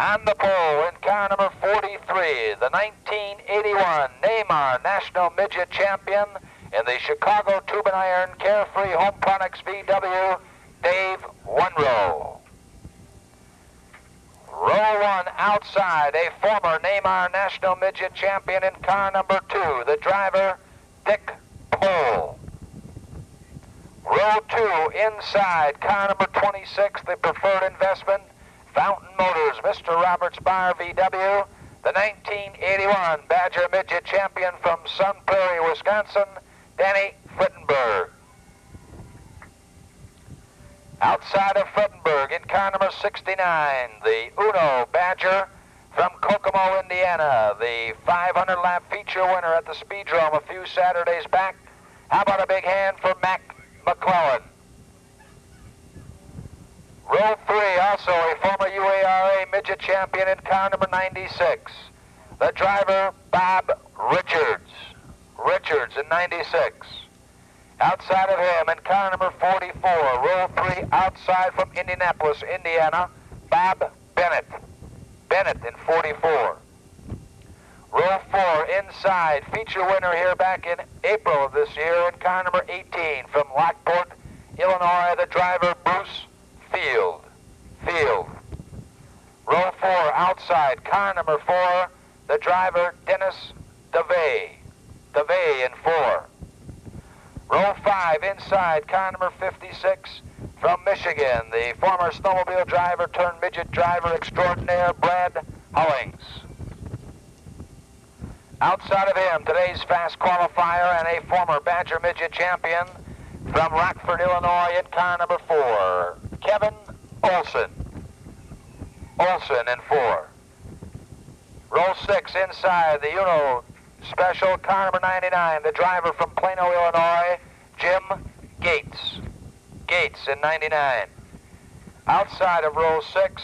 On the pole in car number 43, the 1981 NAMAR National Midget Champion in the Chicago Tube and Iron Carefree Home Products VW, Dave Wunrow. Row 1 outside, a former NAMAR National Midget Champion in car number 2, the driver, Dick Pohl. Row 2 inside, car number 26, the preferred investment, Fountain Motors, Mr. Roberts Bar VW, the 1981 Badger Midget Champion from Sun Prairie, Wisconsin, Danny Frittenberg. Outside of Frittenberg in car number 69, the Uno Badger from Kokomo, Indiana, the 500-lap feature winner at the Speedrome a few Saturdays back. How about a big hand for Mac McClellan? Row 3, also a former UARA Midget Champion in car number 96, the driver, Bob Richards. Richards in 96. Outside of him in car number 44, row 3 outside from Indianapolis, Indiana, Bob Bennett. Bennett in 44. Row 4 inside, feature winner here back in April of this year in car number 18 from Lockport, Illinois, the driver Bruce Field. Row 4 outside, car number 4, the driver Dennis DeVay. DeVay in 4. Row 5 inside, car number 56 from Michigan, the former snowmobile driver turned midget driver extraordinaire, Brad Hollings. Outside of him, today's fast qualifier and a former Badger Midget champion from Rockford, Illinois in car number 4, Kevin Olson. Olson in 4. Row 6 inside, the Uno Special, car number 99, the driver from Plano, Illinois, Jim Gates. Gates in 99. Outside of row 6,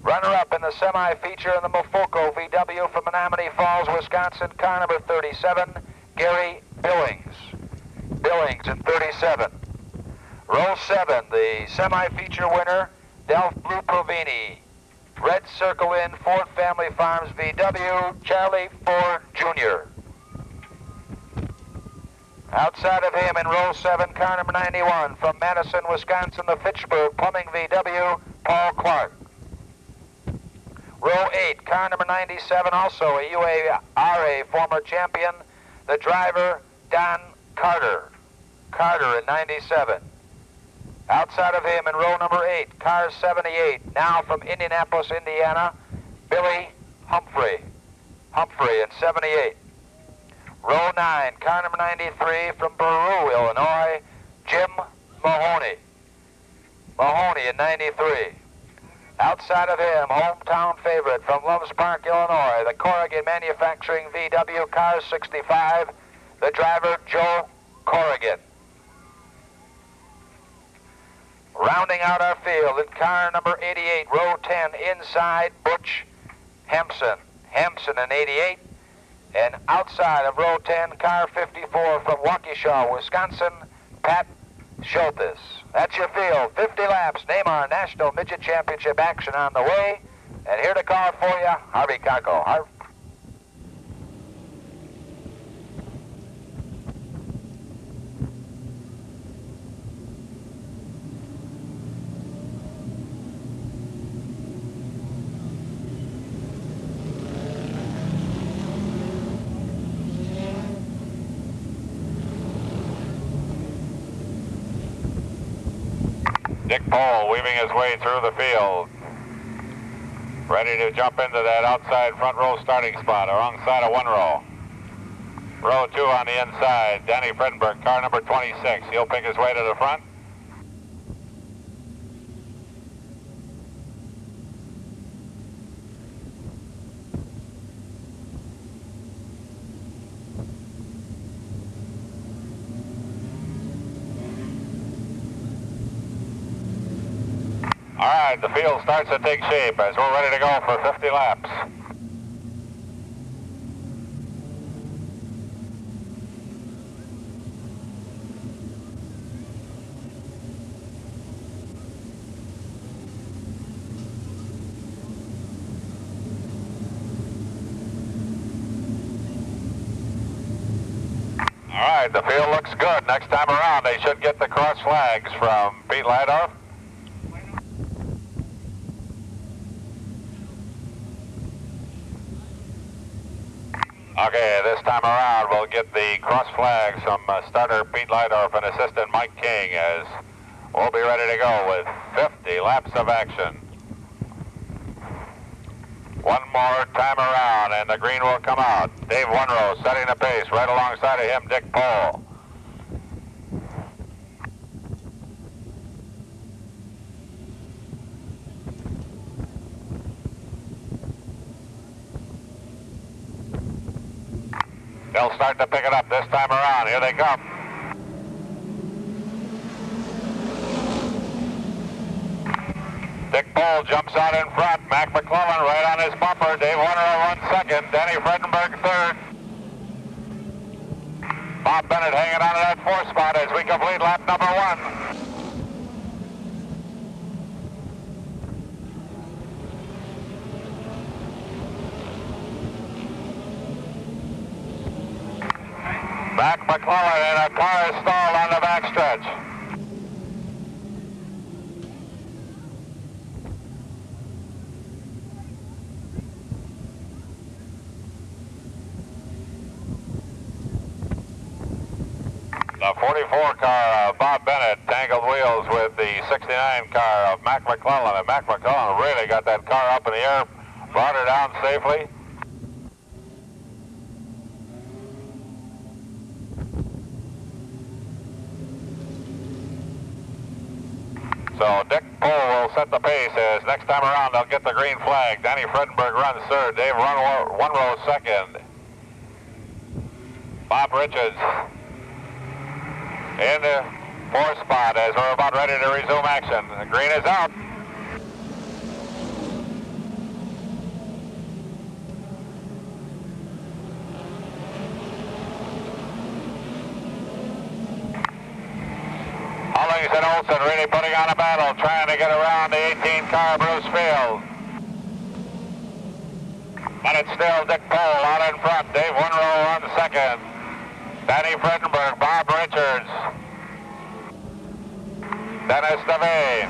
runner-up in the semi-feature in the Mofoco VW from Menominee Falls, Wisconsin, car number 37, Gary Billings. Billings in 37. Row 7, the semi-feature winner, Delph Blue Provini. Red Circle Inn, Ford Family Farms VW, Charlie Ford Jr. Outside of him in row 7, car number 91, from Madison, Wisconsin, the Fitchburg Plumbing VW, Paul Clark. Row 8, car number 97, also a UARA former champion, the driver, Don Carter. Carter in 97. Outside of him in row number 8, car 78, now from Indianapolis, Indiana, Billy Humphrey. Humphrey in 78. Row 9, car number 93 from Peru, Illinois, Jim Mahoney. Mahoney in 93. Outside of him, hometown favorite from Loves Park, Illinois, the Corrigan Manufacturing VW, car 65, the driver, Joe Corrigan. Rounding out our field in car number 88, row 10, inside, Butch Hempson. Hempson in 88. And outside of row 10, car 54 from Waukesha, Wisconsin, Pat Schultes. That's your field. 50 laps, NAMAR National Midget Championship action on the way. And here to call it for you, Harvey Kako. Dick Pohl weaving his way through the field. Ready to jump into that outside front row starting spot, alongside of 1 row. Row 2 on the inside, Danny Frittenberg, car number 26. He'll pick his way to the front. All right, the field starts to take shape as we're ready to go for 50 laps. right, the field looks good. Next time around, they should get the cross flags from Pete Lydorf. Okay, this time around, we'll get the cross flags from starter Pete Lydorf and assistant Mike King as we'll be ready to go with 50 laps of action. One more time around, and the green will come out. Dave Wunrow setting the pace. Right alongside of him, Dick Pohl. They'll start to pick it up this time around. Here they come. Dick Pohl jumps out in front. Mac McClellan right on his bumper. Dave Wunrow runs second. Danny Fredenberg third. Bob Bennett hanging on to that fourth spot as we complete lap number 1. Mac McClellan and a car is stalled on the backstretch. The 44 car of Bob Bennett tangled wheels with the 69 car of Mac McClellan, and Mac McClellan really got that car up in the air, brought her down safely. So Dick Pohl will set the pace as next time around they'll get the green flag. Danny Fredenberg runs third. Dave Wunrow second. Bob Richards in the fourth spot as we're about ready to resume action. The green is out. Hollings and Olsen really putting on a battle, trying to get around the 18 car Bruce Field. But it's still Dick Pohl out in front. Dave Wunrow runs second. Danny Fredenberg, Bob Richards, Dennis DeVay.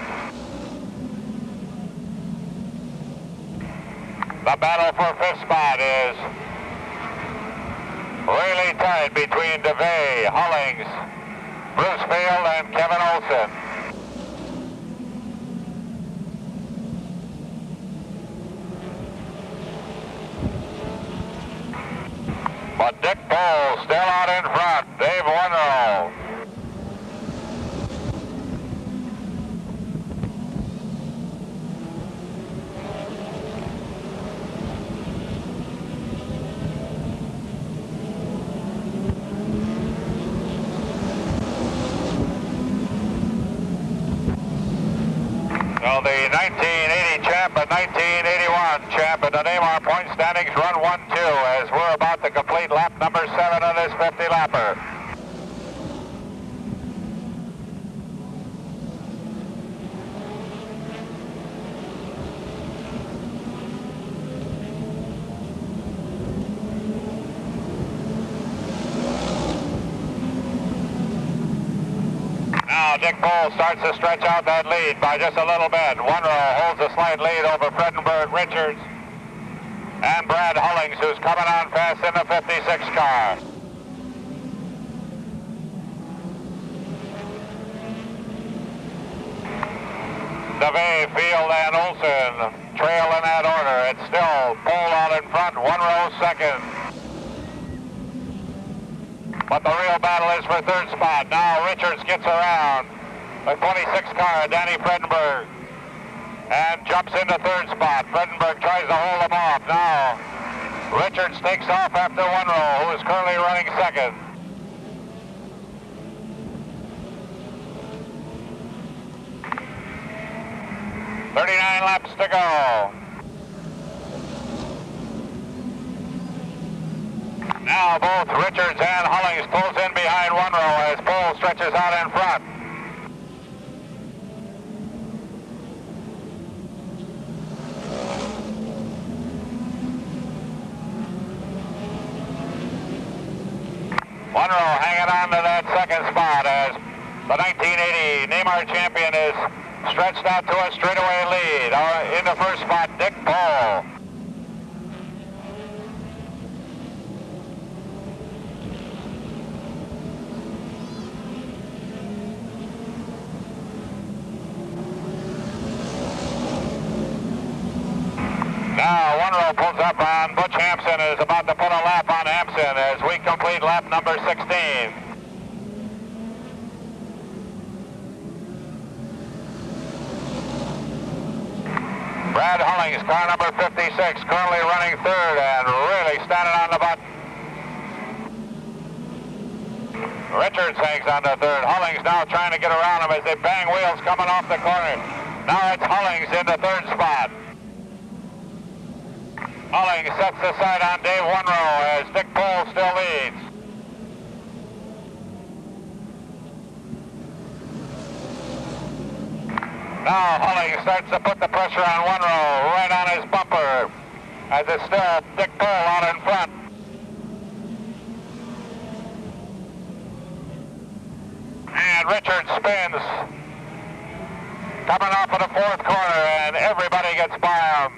The battle for fifth spot is really tight between DeVay, Hollings, Bruce Field, and Kevin Olsen. But Dick Pohl still out in front. Dave Wunrow. So the 1980 champ and 1981 champ in the NAMAR point standings run 1-2 as we're about to complete lap number 7 of this 50-lapper. Now Dick Pohl starts to stretch out that lead by just a little bit. Wunrow holds a slight lead over Fredenberg, Richards, and Brad Hollings, who's coming on fast in the 56 car. DeVay, Field, and Olsen trail in that order. It's still Pohl out in front, Wunrow second. But the real battle is for third spot. Now Richards gets around the 26 car, Danny Fredenberg, and jumps into third spot. Fredenberg tries to hold him off. Now Richards takes off after Wunrow, who is currently running second. "39 laps to go. Now both Richards and Hollings pulls in behind Wunrow as Pohl stretches out in front. One row hanging on to that second spot as the 1980 NAMAR champion is stretched out to a straightaway lead. In the first spot, Dick Paul. Now, one row pulls up on Butch Hampson and is about to put a lap on Hampson as we complete lap number 16. Brad Hullings, car number 56, currently running third and really standing on the button. Richards hangs on to third. Hullings now trying to get around him as they bang wheels coming off the corner. Now it's Hullings in the third spot. Hullings sets the side on Dave One-Row as Dick Pole still leads. Now Hullings starts to put the pressure on One-Row right on his bumper as it's still Dick Pole out in front. And Richards spins coming off of the fourth corner and everybody gets by him.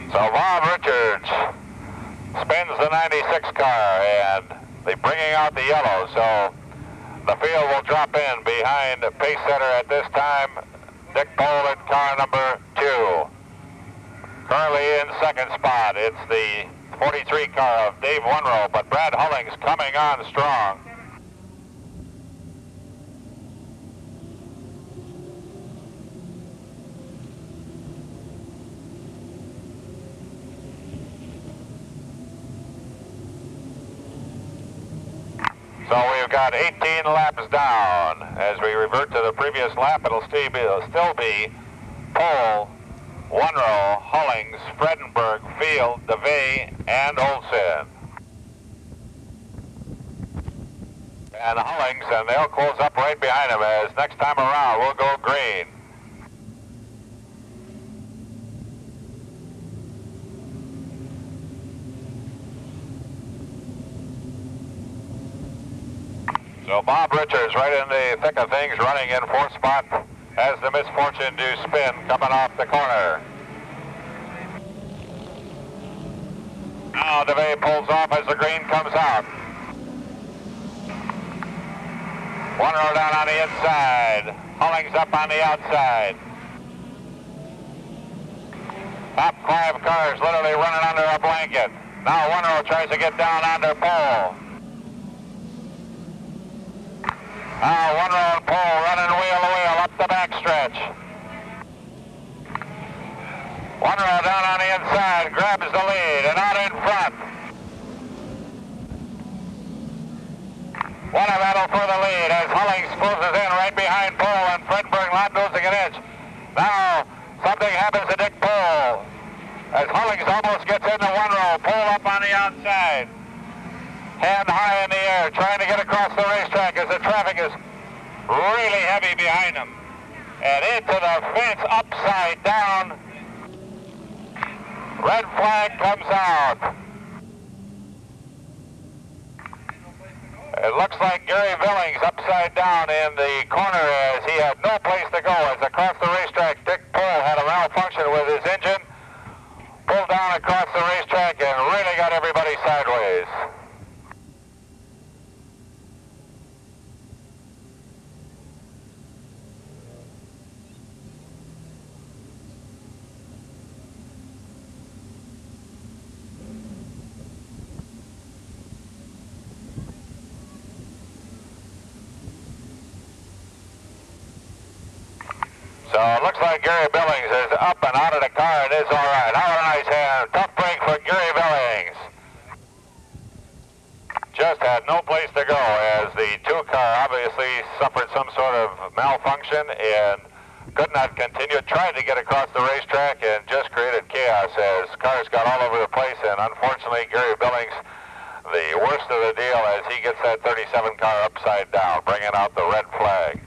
So Bob Richards spins the 96 car and they're bringing out the yellow, so the field will drop in behind pace setter at this time, Dick Pole in car number 2. Currently in second spot, it's the 43 car of Dave One-Row, but Brad Hullings coming on strong. So we've got 18 laps down. As we revert to the previous lap, it'll still be Pole, One-Row, Hullings, Fredenberg, Field, DeVay, and Olsen. And Hullings, and they'll close up right behind him as next time around we'll go green. So Bob Richards right in the thick of things, running in fourth spot, has the misfortune to spin coming off the corner. Now DeVay pulls off as the green comes out. One-Row down on the inside. Hullings up on the outside. Top 5 cars literally running under a blanket. Now One-Row tries to get down under Pole. Now One-Row and Pole running wheel to wheel up the backstretch. One-Row down on the inside, grabs the lead and out in front. What a battle for the lead as Hullings closes in right behind Pole and Fredenberg not losing an inch. Now something happens to Dick Pole as Hullings almost gets into One-Row. Pole up on the outside. Hand high in the air, trying to get across the racetrack as the traffic is really heavy behind him. And into the fence, upside down. Red flag comes out. It looks like Gary Billings upside down in the corner as he had no place to go. As across the racetrack, Dick Pole had a malfunction with his engine, pulled down across the racetrack and really got everybody sideways. So it looks like Gary Billings is up and out of the car and is all right. How a nice hand. Tough break for Gary Billings. Just had no place to go as the 2 car obviously suffered some sort of malfunction and could not continue. Tried to get across the racetrack and just created chaos as cars got all over the place, and unfortunately Gary Billings, the worst of of the deal as he gets that 37 car upside down, bringing out the red flag.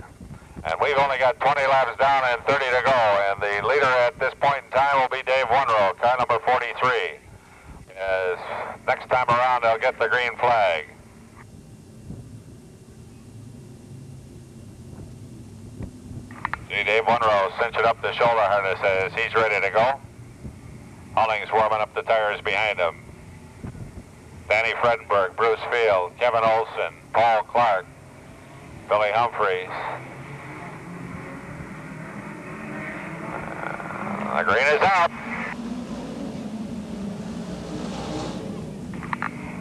And we've only got 20 laps down and 30 to go, and the leader at this point in time will be Dave Wunrow, car number 43. As next time around, they'll get the green flag. See Dave Wunrow cinching up the shoulder harness as he's ready to go. Hollings warming up the tires behind him. Danny Fredenberg, Bruce Field, Kevin Olson, Paul Clark, Billy Humphreys. The green is out.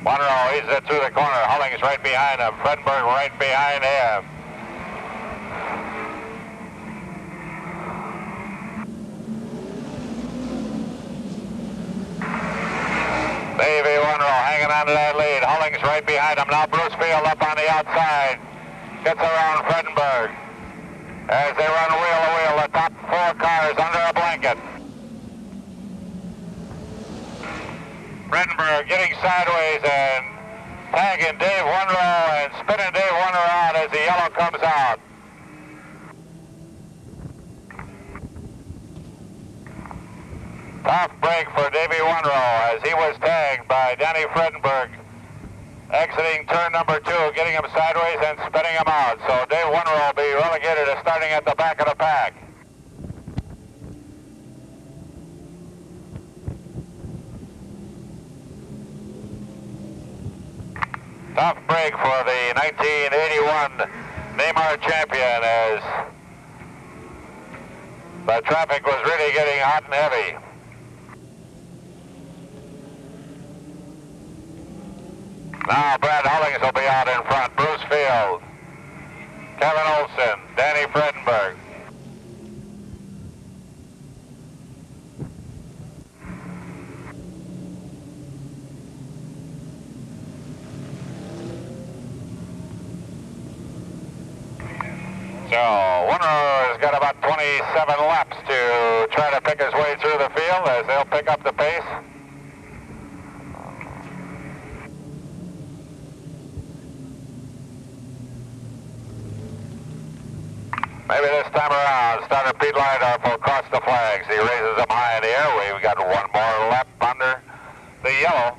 Wunrow, he's it through the corner. Hollings right behind him. Fredenberg right behind him. Davey Wunrow hanging on to that lead. Hollings right behind him. Now Bruce Field up on the outside. Gets around Fredenberg. As they run wheel to wheel, the top four cars under a blanket. Fredenberg getting sideways and tagging Dave Wunrow and spinning Dave Wunrow out as the yellow comes out. Tough break for Davey Wunrow as he was tagged by Danny Fredenberg, exiting turn number 2, getting him sideways and spinning him out. So Dave Wunrow will be relegated to starting at the back of the pack. Tough break for the 1981 NAMAR champion as the traffic was really getting hot and heavy. Now Brad Hollings will be out in front. Bruce Field, Kevin Olson, Danny Fredenberg. So Wunrow has got about 27 laps to try to pick his way through the field as they'll pick up the pace. Maybe this time around, starter Pete Lydorf will cross the flags. He raises them high in the air. We've got one more lap under the yellow.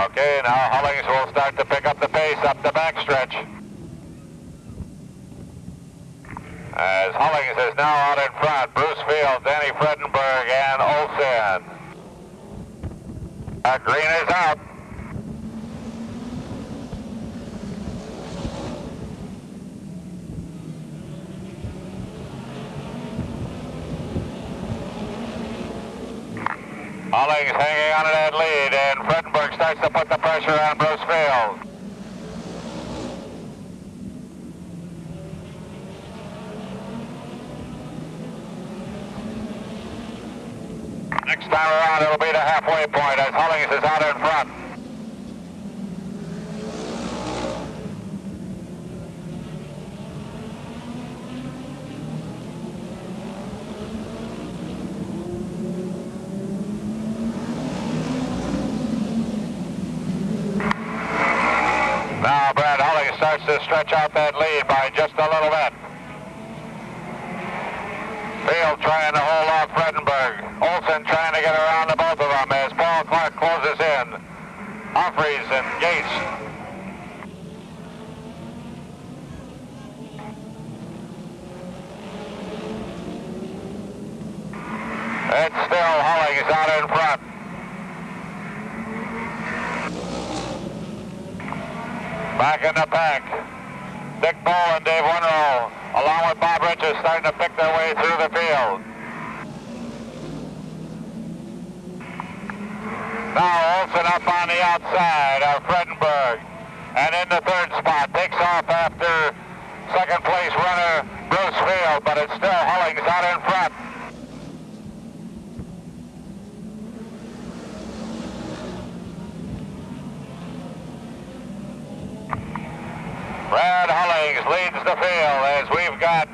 Okay, now Hollings will start to pick up the pace up the backstretch. As Hollings is now out in front, Bruce Field, Danny Fredenberg, and Olsen. Green is out. Hollings hanging on to that lead, and Fredenberg starts to put the pressure on Bruce Field. Next time around, it'll be the halfway point as Hollings is out in front. Now Brad Hollings starts to stretch out that lead by just a little bit. Field trying to hold off Fredenberg. Olsen trying to get around the both of them as Paul Clark closes in. Humphreys and Gates. It's still Hollings out in front. Back in the pack. Dick Bull and Dave Wunrow, along with Bob Richards, starting to pick their way through the field. Now Olsen up on the outside of Fredenberg, and in the third spot, takes off after second place runner Bruce Field, but it's still Hollings out in front. Brad Hollings leads the field as we've got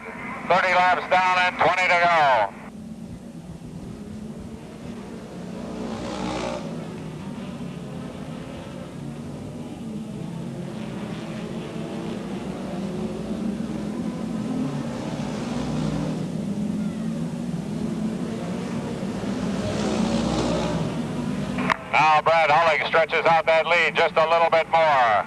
30 laps down and 20 to go. Now Brad Hulling stretches out that lead just a little bit more.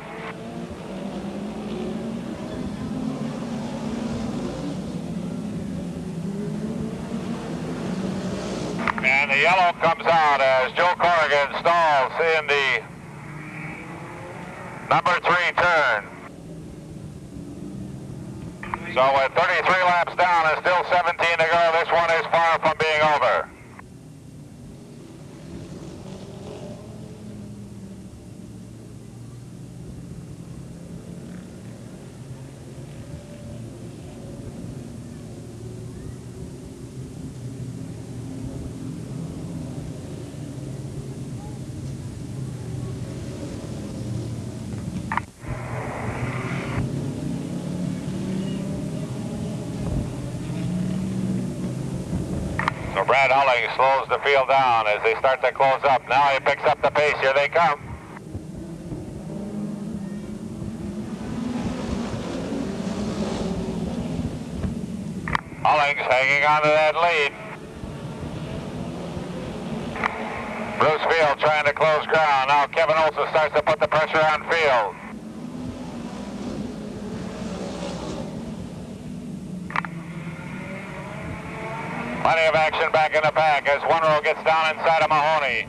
And the yellow comes out as Joe Corrigan stalls in the number 3 turn. So with 33 laps down and still 17 to go, this one is far from being over. So Brad Hulling slows the field down as they start to close up. Now he picks up the pace. Here they come. Hulling's hanging on to that lead. Bruce Field trying to close ground. Now Kevin Olson starts to put the pressure on Field. Plenty of action back in the pack as one row gets down inside of Mahoney.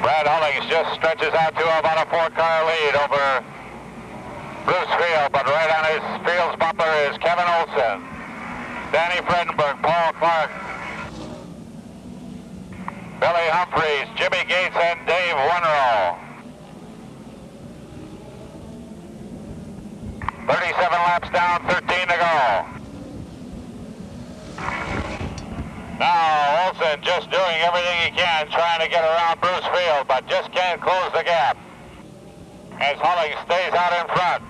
Brad Hulling just stretches out to about a 4-car lead over Bruce Field, but right on his Field's bumper is Kevin Olson, Danny Fredenberg, Paul Clark, Billy Humphreys, Jimmy Gates, and Dave Winrow. 37 laps down, 13 to go. Now Olson just doing everything he can, trying to get around Bruce Field, but just can't close the gap as Hulling stays out in front.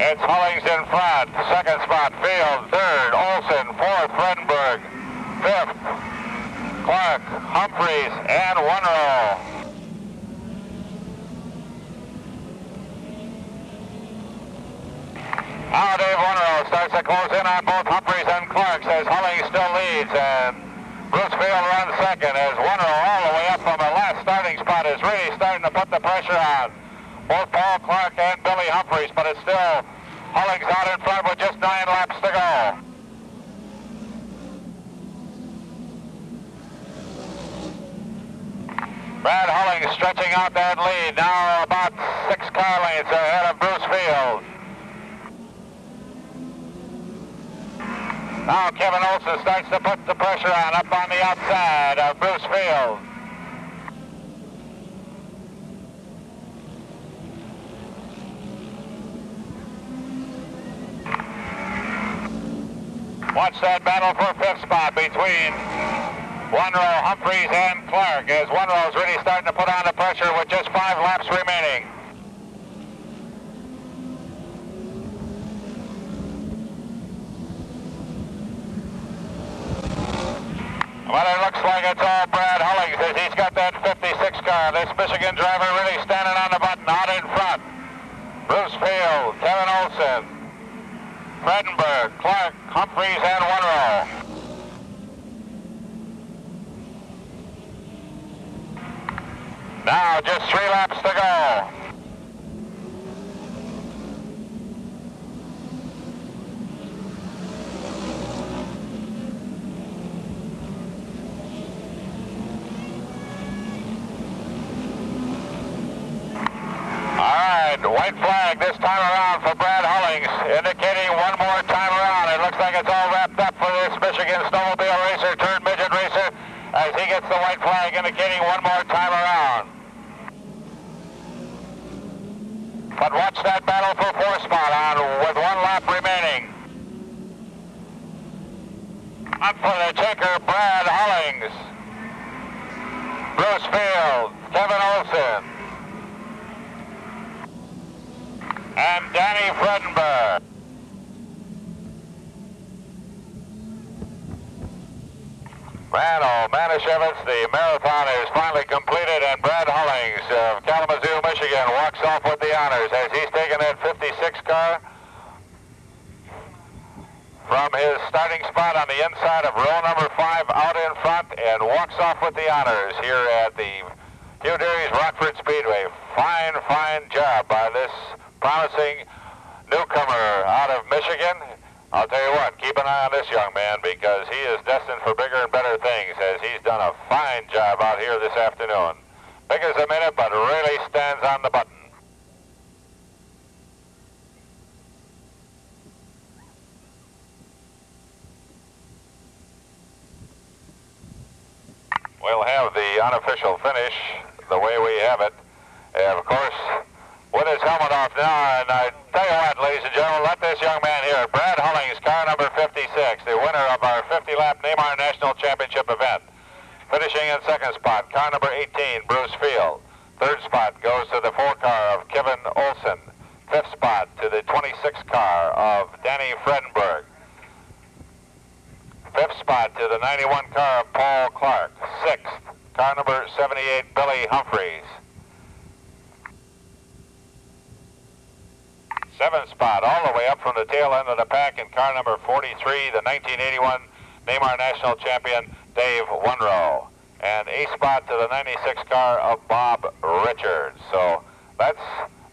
It's Hulling's in front. Second spot, Field. Third, Olson. Fourth, Fredenberg. Fifth, Clark, Humphreys, and Winrow. Now Dave Winrow starts to close in on both Humphreys and Clark as Hulling still leads, and Bruce Field runs second as Winrow all the way up from the last starting spot is really starting to put the pressure on both Paul Clark and Billy Humphreys, but it's still Hulling's out in front with just 9 laps to go. Brad Hulling stretching out that lead, now about 6 car lengths ahead of Bruce Field. Now Kevin Olson starts to put the pressure on up on the outside of Bruce Field. Watch that battle for 5th spot between Winrow, Humphreys, and Clark as Winrow's really starting to put on the pressure with just 5 laps remaining. Well, it looks like it's all Brad Hulling as he's got that 56 car. This Michigan driver really standing on the button out in front. Bruce Field, Kevin Olson, Fredenberg, Clark, Humphreys, and Winrow. Now just 3 laps to go. All right, white flag this time around for Brad Hulling, indicating one more time around But watch that battle for 4th spot on with 1 lap remaining. Up for the checker, Brad Hollings. Bruce Field, Kevin Olson. And Danny Fredenberg. Man, oh, Manischewitz, the marathon is finally completed, and Brad Hollings of Kalamazoo, Michigan, walks off with the honors as he's taken that 56 car from his starting spot on the inside of row number 5 out in front and walks off with the honors here at the Hugh Deary's Rockford Speedway. Fine, fine job by this promising newcomer out of Michigan. I'll tell you what, keep an eye on this young man because he is destined for bigger and better things as he's done a fine job out here this afternoon. Big as a minute, but really stands on the button. We'll have the unofficial finish the way we have it. And of course, with his helmet off now, and I tell you what, ladies and gentlemen, let this young man here, Brad Hollings, car number 56, the winner of our 50-lap NAMAR National Championship event. Finishing in 2nd spot, car number 18, Bruce Field. 3rd spot goes to the 4 car of Kevin Olson. 5th spot to the 26 car of Danny Fredenberg. 5th spot to the 91 car of Paul Clark. 6th, car number 78, Billy Humphreys. 7th spot, all the way up from the tail end of the pack in car number 43, the 1981 NAMAR National Champion, Dave Wunrow. And 8th spot to the 96 car of Bob Richards. So that's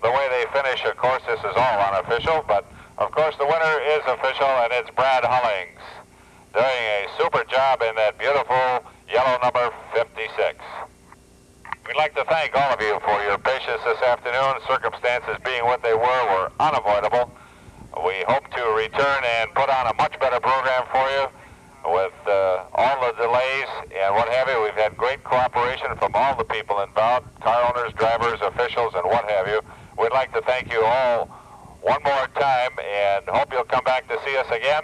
the way they finish. Of course, this is all unofficial, but of course the winner is official, and it's Brad Hollings doing a super job in that beautiful yellow number 56. We'd like to thank all of you for your patience this afternoon. Circumstances being what they were unavoidable. We hope to return and put on a much better program for you with all the delays and what have you. We've had great cooperation from all the people involved, car owners, drivers, officials, and what have you. We'd like to thank you all one more time and hope you'll come back to see us again.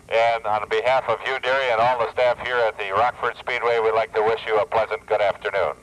And on behalf of Hugh Deary and all the staff here at the Rockford Speedway, we'd like to wish you a pleasant good afternoon.